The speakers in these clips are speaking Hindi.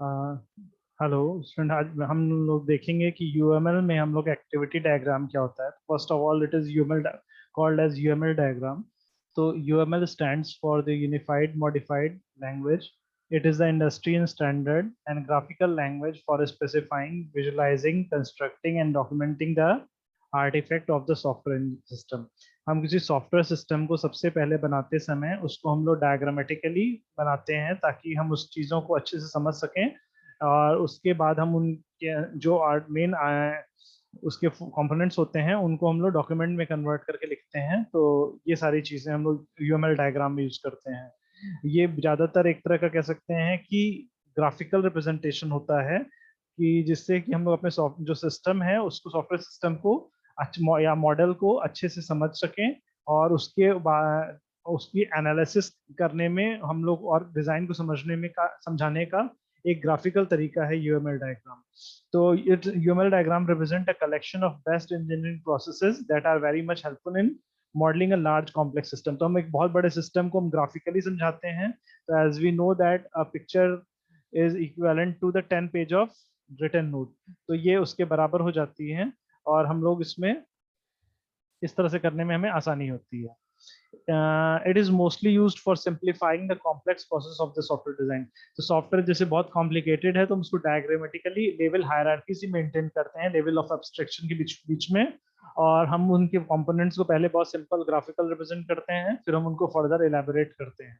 हेलो स्टूडेंट, आज हम लोग देखेंगे कि यूएमएल में हम लोग एक्टिविटी डायग्राम क्या होता है। First of all, it is UML called as UML diagram. तो UML stands for the unified modified language. It is the industry in standard and graphical language for specifying, visualizing, constructing and documenting the artifact of the software system. हम किसी सॉफ्टवेयर सिस्टम को सबसे पहले बनाते समय उसको हम लोग डायग्रामेटिकली बनाते हैं ताकि हम उस चीज़ों को अच्छे से समझ सकें, और उसके बाद हम उनके जो मेन उसके कंपोनेंट्स होते हैं उनको हम लोग डॉक्यूमेंट में कन्वर्ट करके लिखते हैं। तो ये सारी चीज़ें हम लोग यूएमएल डायग्राम में यूज करते हैं। ये ज़्यादातर एक तरह का कह सकते हैं कि ग्राफिकल रिप्रेजेंटेशन होता है, कि जिससे कि हम लोग अपने जो सिस्टम है उसको, सॉफ्टवेयर सिस्टम को या मॉडल को अच्छे से समझ सकें, और उसके बाद उसकी एनालिसिस करने में हम लोग, और डिजाइन को समझने में का समझाने का एक ग्राफिकल तरीका है यूएमएल डायग्राम। तो it UML diagram represent a collection of best engineering processes that are very much helpful in modelling a large complex system. तो हम एक बहुत बड़े सिस्टम को हम ग्राफिकली समझाते हैं। तो as we know that a picture is equivalent to the 10 page of written note. तो ये उसके बराबर हो जाती है, और हम लोग इसमें इस तरह से करने में हमें आसानी होती है। It is mostly used for simplifying the complex process of the software design. तो सॉफ्टवेयर जैसे बहुत कॉम्प्लिकेटेड है तो हम उसको डायग्रामेटिकली लेवल हायरार्की से मेंटेन करते हैं, लेवल ऑफ एब्स्ट्रैक्शन के बीच बीच में। और हम उनके कंपोनेंट्स को पहले बहुत सिंपल ग्राफिकल रिप्रेजेंट करते हैं, फिर हम उनको फर्दर एलैबोरेट करते हैं।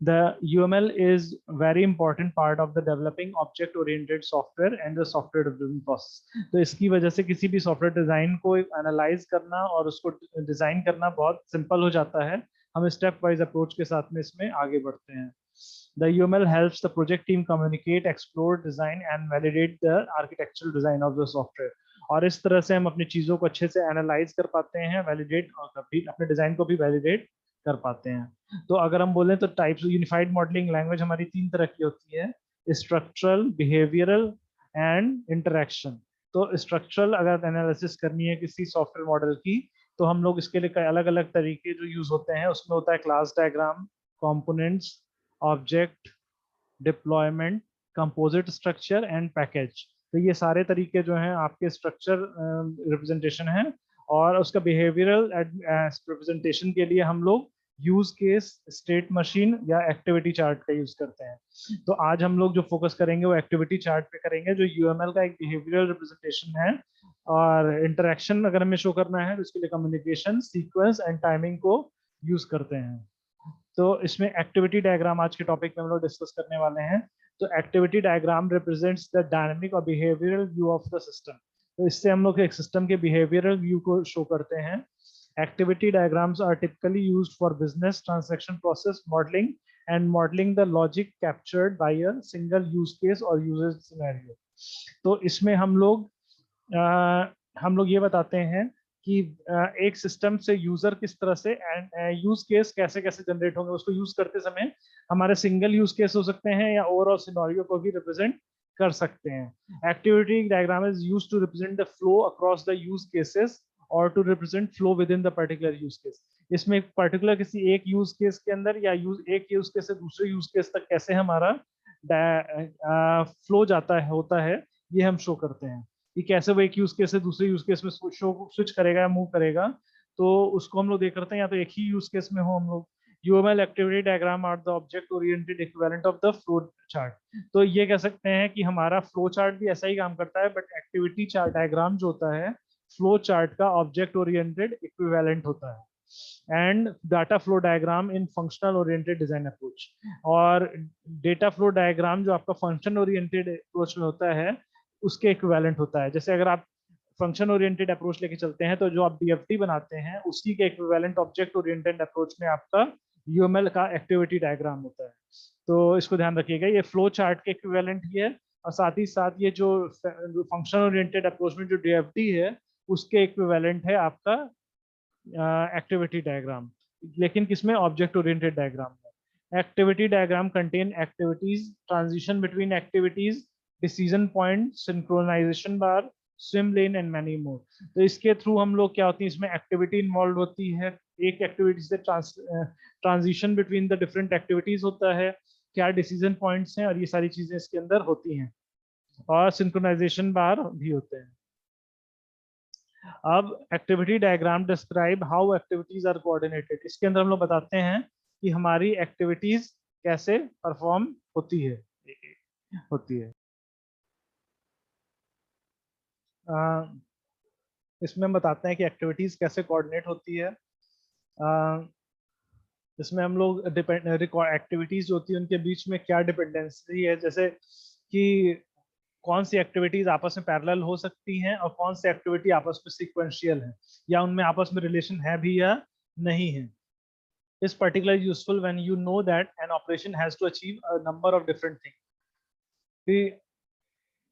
The UML is very important part of the developing object-oriented software and the software development process. तो इसकी वजह से किसी भी सॉफ्टवेयर डिजाइन को एनालाइज करना और उसको डिजाइन करना बहुत सिंपल हो जाता है। हम स्टेप वाइज अप्रोच के साथ में इसमें आगे बढ़ते हैं। The UML helps the project team communicate, explore, design and validate the architectural design of the software. और इस तरह से हम अपनी चीजों को अच्छे से एनालाइज कर पाते हैं, वैलिडेट, और अपने डिजाइन को भी वैलिडेट कर पाते हैं। तो अगर हम बोलें तो टाइप्स यूनिफाइड मॉडलिंग लैंग्वेज हमारी तीन तरह की होती है: स्ट्रक्चरल, बिहेवियरल एंड इंटरेक्शन। तो स्ट्रक्चरल अगर एनालिसिस करनी है किसी सॉफ्टवेयर मॉडल की, तो हम लोग इसके लिए अलग अलग तरीके जो यूज होते हैं उसमें होता है class diagram, components, object, deployment, composite structure and package. तो ये सारे तरीके जो हैं आपके स्ट्रक्चर रिप्रेजेंटेशन है। और उसका बिहेवियरल रिप्रेजेंटेशन के लिए हम लोग यूज केस, स्टेट मशीन या एक्टिविटी चार्ट का यूज करते हैं। तो आज हम लोग जो फोकस करेंगे वो एक्टिविटी चार्ट पे करेंगे, जो यूएमएल का एक बिहेवियरल रिप्रेजेंटेशन है। और इंटरेक्शन अगर हमें शो करना है तो इसके लिए कम्युनिकेशन, सीक्वेंस एंड टाइमिंग को यूज करते हैं। तो इसमें एक्टिविटी डायग्राम आज के टॉपिक में हम लोग डिस्कस करने वाले हैं। तो activity diagram represents the dynamic और behavioural view of the system. तो इससे हम लोग एक सिस्टम के बिहेवियरल व्यू को शो करते हैं। Activity diagrams are typically used for business transaction process modelling and modelling the logic captured by a single use case और यूजर सिनेरियो। तो इसमें हम लोग ये बताते हैं कि एक सिस्टम से यूजर किस तरह से यूज केस कैसे कैसे जनरेट होंगे उसको यूज करते समय। हमारे सिंगल यूज केस हो सकते हैं या ओवरऑल सिनेरियो को भी रिप्रेजेंट कर सकते हैं। Activity diagram is used to represent the flow across the use cases और to represent flow within the particular use case. इसमें पर्टिकुलर किसी एक यूज केस के अंदर या एक यूज केस से दूसरे यूज केस तक कैसे हमारा फ्लो जाता है, होता है, ये हम शो करते हैं। कि कैसे वो एक यूज केस से दूसरे यूज केस में स्विच करेगा या मूव करेगा। तो उसको हम लोग देख करते हैं, या तो एक ही यूज केस में हो हम लोग। UML activity diagram are the object oriented equivalent of the flow chart. तो ये कह सकते हैं कि हमारा फ्लो चार्ट भी ऐसा ही काम करता है, बट एक्टिविटी चार्ट डायग्राम जो होता है फ्लो चार्ट का ऑब्जेक्ट ओरिएंटेड इक्विवेलेंट होता है। And data flow diagram in functional oriented design approach. और डेटा फ्लो डायग्राम जो आपका फंक्शन ओरिएंटेड अप्रोच में होता है उसके इक्विवेलेंट होता है। जैसे अगर आप फंक्शन ओरिएंटेड अप्रोच लेके चलते हैं तो जो आप डीएफटी बनाते हैं उसी के इक्विवेलेंट ऑब्जेक्ट ओरिएंटेड अप्रोच में आपका यूएमएल का एक्टिविटी डायग्राम होता है। तो इसको ध्यान रखिएगा, ये फ्लो चार्ट के इक्विवेलेंट ही है, और साथ ही साथ ये जो फंक्शन ओरिएंटेड अप्रोच में जो डीएफटी है उसके इक्विवेलेंट है आपका एक्टिविटी डायग्राम। लेकिन किसमें? ऑब्जेक्ट ओरिएंटेड डायग्राम में। Activity diagram contain activities, transition between activities, decision point, synchronization bar, swim lane and many more. तो इसके थ्रू हम लोग क्या होती है, इसमें एक्टिविटी इन्वॉल्व होती है, एक एक्टिविटी से transition between the different activities होता है, क्या डिसीजन पॉइंट्स हैं, और ये सारी चीजें इसके अंदर होती हैं, और सिंक्रोनाइजेशन बार भी होते हैं। अब activity diagram describe how activities are coordinated. इसके अंदर हम लोग बताते हैं कि हमारी एक्टिविटीज कैसे परफॉर्म होती है। इसमें हम बताते हैं कि एक्टिविटीज कैसे कोऑर्डिनेट होती है। इसमें हम लोग एक्टिविटीज जो होती है उनके बीच में क्या डिपेंडेंसी है, जैसे कि कौन सी एक्टिविटीज आपस में पैरेलल हो सकती हैं और कौन सी एक्टिविटी आपस में सीक्वेंशियल है, या उनमें आपस में रिलेशन है भी या नहीं है। इस particular useful when you know that an operation has to achieve a number of different thing.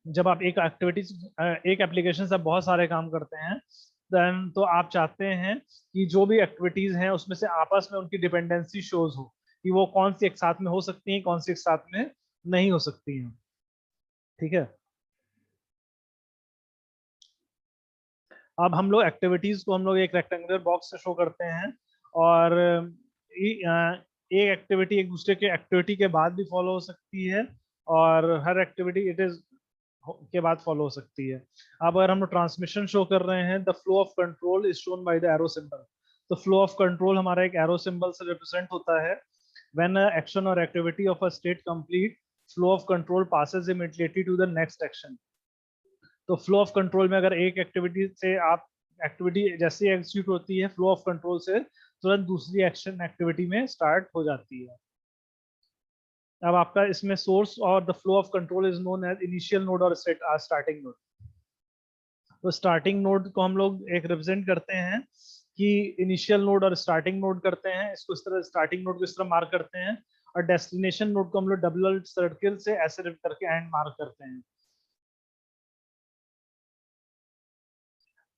जब आप एक एप्लीकेशन से बहुत सारे काम करते हैं, देन तो आप चाहते हैं कि जो भी एक्टिविटीज हैं उसमें से आपस में उनकी डिपेंडेंसी शोज हो, कि वो कौन सी एक साथ में हो सकती हैं, कौन सी एक साथ में नहीं हो सकती हैं। ठीक है। अब हम लोग एक्टिविटीज को हम लोग एक रेक्टेंगुलर बॉक्स से शो करते हैं, और एक एक्टिविटी एक दूसरे के एक्टिविटी के बाद भी फॉलो हो सकती है, और हर एक्टिविटी इट इज के बाद फॉलो हो सकती है। अब अगर हम ट्रांसमिशन शो कर रहे हैं, the flow of control is shown by the arrow symbol. तो फ्लो ऑफ कंट्रोल हमारा एक एरो सिंबल से रिप्रेजेंट होता है। व्हेन एक्शन और activity of a state complete, flow of control passes immediately to the next action. तो फ्लो ऑफ कंट्रोल में अगर एक एक्टिविटी से आप एक्टिविटी जैसे ही एग्जीक्यूट होती है, फ्लो ऑफ कंट्रोल से तुरंत दूसरी एक्शन एक्टिविटी में स्टार्ट हो जाती है। अब आपका इसमें सोर्स और the flow of control is known as initial node और स्टार्टिंग नोड। तो स्टार्टिंग नोड को हम लोग एक रिप्रेजेंट करते हैं कि इनिशियल नोड और स्टार्टिंग नोड करते हैं, इसको इस तरह स्टार्टिंग नोड को इस तरह मार्क करते हैं, और डेस्टिनेशन नोड को हम लोग डबल सर्किल से ऐसे करके एंड मार्क करते हैं।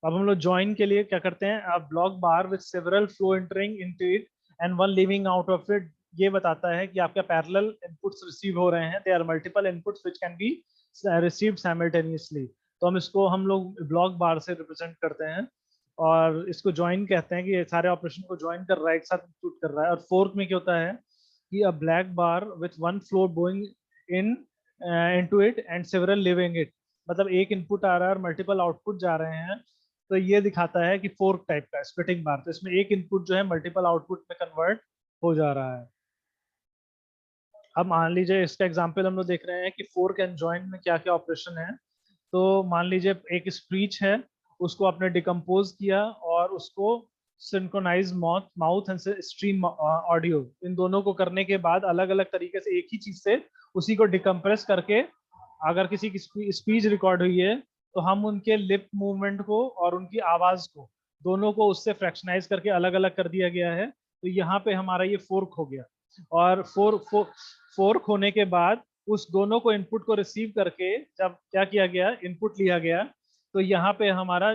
अब हम लोग ज्वाइन के लिए क्या करते हैं, अब block bar with several flow entering into it and one leaving out of it, ये बताता है कि आपका पैरेलल इनपुट्स रिसीव हो रहे हैं, they are multiple inputs which can be received simultaneously. तो हम लोग ब्लॉक बार से रिप्रेजेंट करते हैं, और इसको ज्वाइन कहते हैं कि ये सारे ऑपरेशन को ज्वाइन कर रहा है, एक साथ इंक्लूड कर रहा है। और फोर्क में क्या होता है कि अ black bar with one flow going in into it and several living it, मतलब एक इनपुट आ रहा है और मल्टीपल आउटपुट जा रहे हैं, तो ये दिखाता है कि फोर्क टाइप का स्प्लिटिंग बार। तो इसमें एक इनपुट जो है मल्टीपल आउटपुट में कन्वर्ट हो जा रहा है। अब मान लीजिए इसका एग्जांपल हम लोग देख रहे हैं कि फोर्क एंड जॉइन में क्या क्या ऑपरेशन है। तो मान लीजिए एक स्पीच है, उसको आपने डिकम्पोज किया और उसको synchronise mouth and stream audio, इन दोनों को करने के बाद अलग अलग तरीके से एक ही चीज से उसी को डिकम्प्रेस करके अगर किसी की स्पीच रिकॉर्ड हुई है, तो हम उनके लिप मूवमेंट को और उनकी आवाज को दोनों को उससे फ्रैक्शनाइज करके अलग अलग कर दिया गया है। तो यहाँ पे हमारा ये फोर्क हो गया, और फोर्क होने के बाद उस दोनों को इनपुट को रिसीव करके जब क्या किया गया, इनपुट लिया गया, तो यहाँ पे हमारा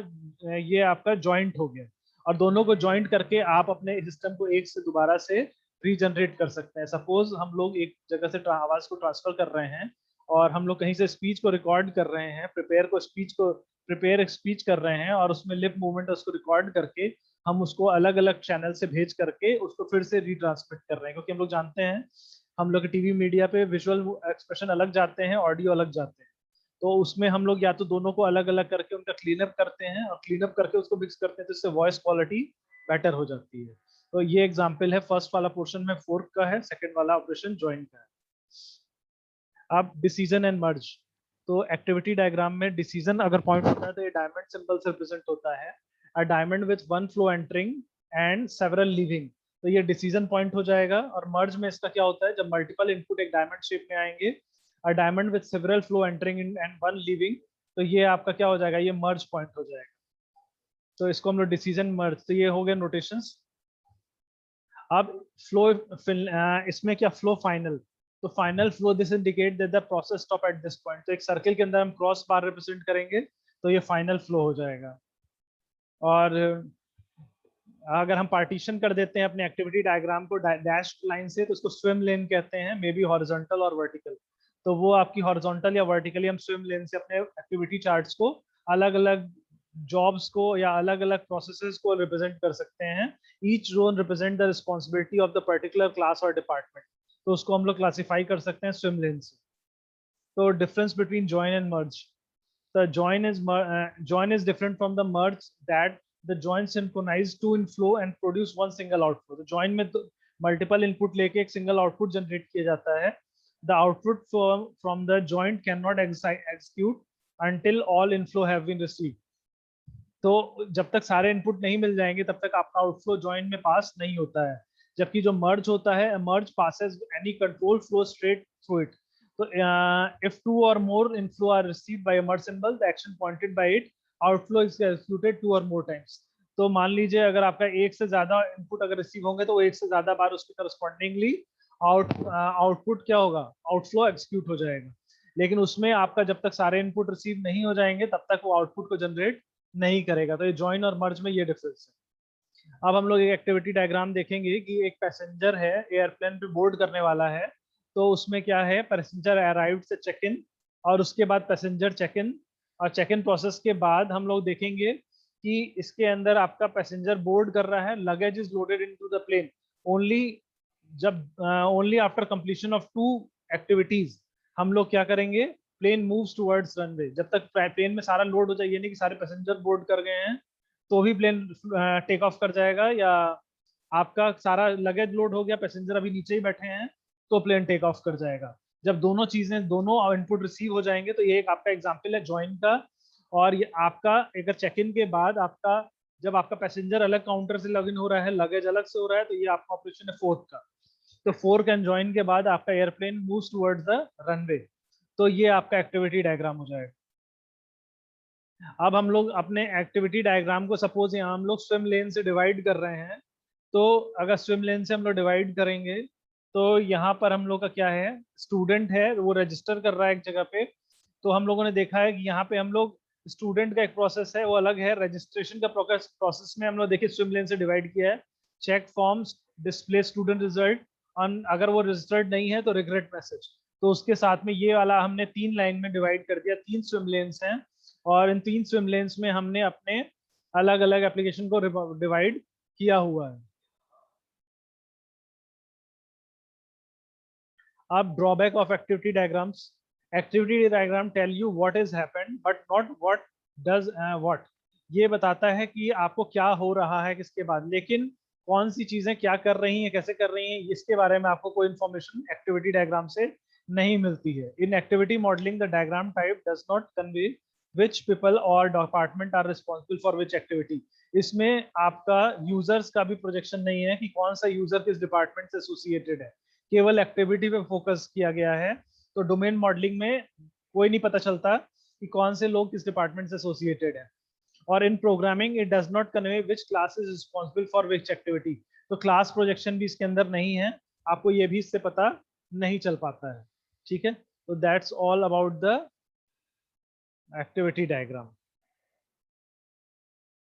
ये आपका जॉइंट हो गया, और दोनों को जॉइंट करके आप अपने सिस्टम को एक से दोबारा से रीजनरेट कर सकते हैं। सपोज हम लोग एक जगह से आवाज को ट्रांसफर कर रहे हैं, और हम लोग कहीं से स्पीच को रिकॉर्ड कर रहे हैं, प्रिपेयर एक स्पीच कर रहे हैं, और उसमें लिप मूवमेंट उसको रिकॉर्ड करके हम उसको अलग अलग चैनल से भेज करके उसको फिर से रीट्रांसमिट कर रहे हैं, क्योंकि हम लोग जानते हैं हम लोग टीवी मीडिया पे विजुअल एक्सप्रेशन अलग जाते हैं, ऑडियो अलग जाते हैं। तो उसमें हम लोग या तो दोनों को अलग अलग करके उनका क्लीन अप करते हैं, और क्लीन अप करके उसको मिक्स करते हैं, तो इससे वॉइस क्वालिटी बेटर हो जाती है। तो ये एग्जांपल है, फर्स्ट वाला पोर्शन में फोर्क का है, सेकंड वाला ऑपरेशन ज्वाइन का है। अब डिसीजन एंड मर्ज। तो एक्टिविटी डायग्राम में डिसीजन अगर पॉइंट होता है तो ये डायमंड सिंबल से रिप्रेजेंट होता है, a diamond with one flow entering and several leaving, तो ये डिसीजन पॉइंट हो जाएगा। और मर्ज में इसका क्या होता है, जब मल्टीपल इनपुट एक डायमंड शेप में आएंगे, a diamond with several flow entering and one leaving, तो ये आपका क्या हो जाएगा, ये मर्ज पॉइंट हो जाएगा। तो इसको हम लोग डिसीजन मर्ज, तो ये हो गया नोटेशंस। अब फ्लो इसमें क्या, फ्लो फाइनल। तो final flow this indicate that the process stop at this point, तो एक सर्किल के अंदर हम क्रॉस बार रिप्रेजेंट करेंगे, तो ये फाइनल फ्लो हो जाएगा। और अगर हम पार्टीशन कर देते हैं अपने एक्टिविटी डायग्राम को डैश लाइन से, तो उसको स्विम लेन कहते हैं, मे बी हॉरिजॉन्टल और वर्टिकल। तो वो आपकी हॉरिजॉन्टल या वर्टिकली हम स्विम लेन से अपने एक्टिविटी चार्ट्स को अलग अलग जॉब्स को या अलग अलग प्रोसेसेस को रिप्रेजेंट कर सकते हैं। Each zone represent the responsibility of the particular class और डिपार्टमेंट। तो उसको हम लोग क्लासिफाई कर सकते हैं स्विम लेन से। तो difference between join and merge, the join is different from the merge, that the join synchronize two inflow and produce one single outflow। तो join में तो multiple input लेके एक single output generate किया जाता है। The output from the joint cannot execute until all inflow have been received। तो जब तक सारे इनपुट नहीं मिल जाएंगे तब तक आपका आउटफ्लो जॉइन में पास नहीं होता है। जबकि जो मर्ज होता है, merge passes any control flow straight through it. तो if two or more inflow are received by a merge symbol, the action pointed by it outflow is executed two or more times। तो मान लीजिए अगर आपका एक से ज्यादा इनपुट अगर रिसीव होंगे तो वो एक से ज्यादा बार उसके करस्पॉन्डिंगली आउटपुट क्या होगा, आउटफ्लो एग्जीक्यूट हो जाएगा। लेकिन उसमें आपका जब तक सारे इनपुट रिसीव नहीं हो जाएंगे तब तक वो आउटपुट को जनरेट नहीं करेगा। तो ये जॉइन और मर्ज में ये डिफरेंस है। अब हम लोग एक एक्टिविटी डायग्राम देखेंगे कि एक पैसेंजर है, एयरप्लेन पे बोर्ड करने वाला है। तो उसमें क्या है, पैसेंजर अराइव्ड से चेक इन, और उसके बाद पैसेंजर चेक इन, और चेक इन प्रोसेस के बाद हम लोग देखेंगे कि इसके अंदर आपका पैसेंजर बोर्ड कर रहा है, luggage is loaded into the plane only जब only after completion of two activities हम लोग क्या करेंगे, प्लेन मूव्स टुवर्ड्स रनवे। जब तक प्लेन में सारा लोड हो जाए, ये नहीं कि सारे पैसेंजर बोर्ड कर गए हैं तो भी प्लेन टेक ऑफ कर जाएगा, या आपका सारा लगेज लोड हो गया, पैसेंजर अभी नीचे ही बैठे हैं तो प्लेन टेक ऑफ कर जाएगा। जब दोनों चीजें, दोनों इनपुट रिसीव हो जाएंगे, तो ये एक आपका एग्जांपल है ज्वाइन का। और ये आपका अगर चेक इन के बाद आपका जब आपका पैसेंजर अलग काउंटर से लॉगिन हो रहा है, लगेज अलग से हो रहा है, तो ये आपका ऑपरेशन है फोर्क का। तो फोर्क एंड ज्वाइन के बाद आपका airplane moves towards the runway. तो ये आपका एक्टिविटी डायग्राम हो जाएगा। अब हम लोग अपने एक्टिविटी डायग्राम को सपोज यहाँ हम लोग स्विम लेन से डिवाइड कर रहे हैं। तो अगर स्विम लेन से हम लोग डिवाइड करेंगे तो यहाँ पर हम लोग का क्या है, स्टूडेंट है वो रजिस्टर कर रहा है एक जगह पे। तो हम लोगों ने देखा है कि यहाँ पे हम लोग स्टूडेंट का एक प्रोसेस है वो अलग है, रजिस्ट्रेशन का प्रोसेस में हम लोग देखिए स्विम लेन से डिवाइड किया है। Check forms, display student result, अगर वो रजिस्टर्ड नहीं है तो रिग्रेट मैसेज। तो उसके साथ में ये वाला हमने 3 लाइन में डिवाइड कर दिया, 3 स्विम लेन्स हैं, और इन 3 स्विम लेन्स में हमने अपने अलग अलग एप्लीकेशन को डिवाइड किया हुआ है। अब drawback of activity diagrams. Activity diagram tell you what is happened but not what does what. ये बताता है कि आपको क्या हो रहा है किसके बाद, लेकिन कौन सी चीजें क्या कर रही हैं, कैसे कर रही हैं, इसके बारे में आपको कोई इन्फॉर्मेशन एक्टिविटी डायग्राम से नहीं मिलती है। In activity modelling the diagram type does not convey which people और department are responsible for which activity. इसमें आपका यूजर्स का भी प्रोजेक्शन नहीं है कि कौन सा यूजर किस डिपार्टमेंट से एसोसिएटेड है, केवल एक्टिविटी पे फोकस किया गया है। तो डोमेन मॉडलिंग में कोई नहीं पता चलता कि कौन से लोग किस डिपार्टमेंट से एसोसिएटेड है। और इन programming it does not convey which class is responsible for which activity. तो क्लास प्रोजेक्शन भी इसके अंदर नहीं है, आपको ये भी इससे पता नहीं चल पाता है। ठीक है, तो that's all about the activity diagram.